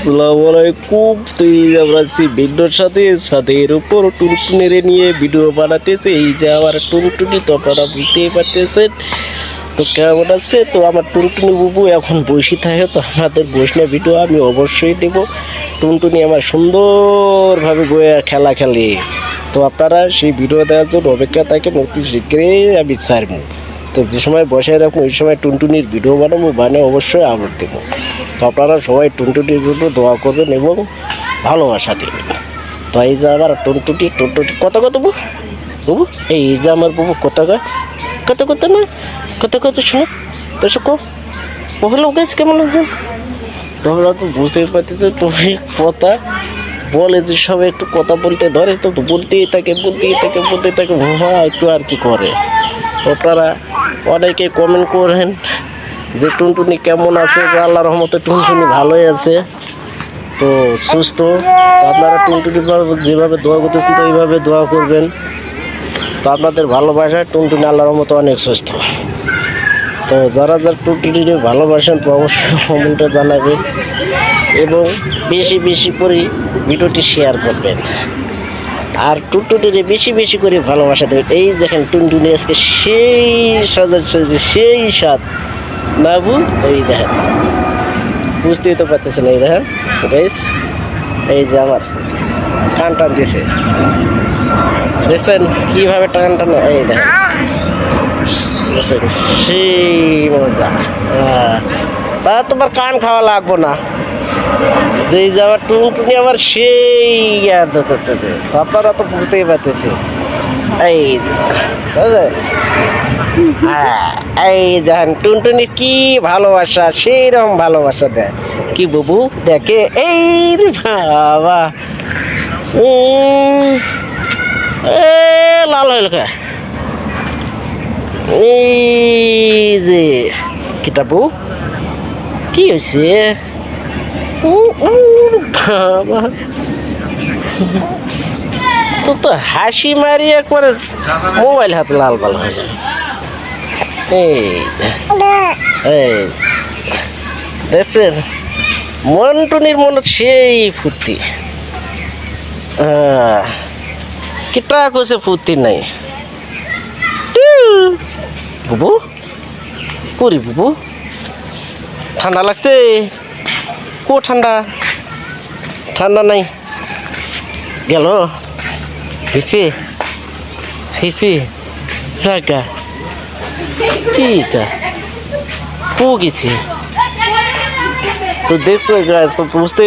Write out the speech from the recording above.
আসসালামু আলাইকুম। তুই আমরা ভিডিওর সাথে এর উপর টুনটুনির নিয়ে ভিডিও বানাতেছে। এই যে আমার টুনটুনি, তো আপনারা বুঝতেই পারতেছেন তো কেমন আছে। তো আমার টুনটুনি বুবু এখন বসে থাকে, তো আমাদের বসলে ভিডিও আমি অবশ্যই দেব। টুনটুনি আমার সুন্দরভাবে বয়ে খেলা খেলে, তো আপনারা সেই ভিডিও দেওয়ার জন্য অপেক্ষা থাকেন। অতি শীঘ্রই আমি ছাড়বো। তো যে সময় বসে রাখবো ওই সময় টুনটুনির ভিডিও বানাবো, অবশ্যই আপলোড দেবো। তো আপনারা সবাই টুনটুনির জন্য দোয়া করবেন এবং ভালোবাসা দেবেন। তো এই যে আমার টুনটুনি কত বুবু, এই যে আমার বুবু কত না কত শোনো তো শোকো পহলো গাছ কেমন আছে। তোমরা তো বুঝতেই পারতেছো, তুমি কথা বলে যে সবাই একটু কথা বলতে ধরে, তো বলতেই থাকে একটু আর কি করে। আপনারা অনেকে কমেন্ট করেন যে টুনটুনি কেমন আছে, যে আল্লাহর রহমতে টুনটুনি ভালোই আছে, তো সুস্থ। আপনারা টুনটুনি যেভাবে দোয়া করতেছেন তো এইভাবে দোয়া করবেন। তো আপনাদের ভালোবাসায় টুনটুনি আল্লাহর রহমতে অনেক সুস্থ। তো যারা টুনটুনি ভালোবাসেন তো অবশ্যই কমেন্টে জানাবেন এবং বেশি করে ভিডিওটি শেয়ার করবেন। আর টুনটুনিরে বেশি করে ভালোবাসা দেবেন। এই দেখেন টুনটুনি আজকে সেই সেই স্বাদ বাবু, এই দেখেন বুঝতেই তো পারতেছেন। এই দেখেন গাইস, এই যে আমার টান দিয়েছে, দেখছেন কীভাবে টান এই দেখেন, দেখছেন সেই মজা। তা তোমার কান খাওয়া লাগবো না, যেই যে আমার টুনটুনি আমার সেই আর করছে, আপনারা তো বুঝতেই পারতেছি। এই এই দেখেন টুনটুনি কি ভালোবাসা, সেই রকম ভালোবাসা দেয় কি বুবু দেখে। এই রে বাবা, লাল হইল খা, এই যে কিতাবু কি হয়েছে বাবা, তো হাসি মারি একবারে মোবাইল হাতে লাল হয়ে যায়। এই দেখছেন মন্টুনির মনে সেই ফুর্তি, কিটা কইছে ফুর্তি নাই। বুবু করি বুবু, ঠান্ডা লাগছে, ঠান্ডা নাই গেল হিসি জায়গা কি গেছি। তো দেখছো বুঝতে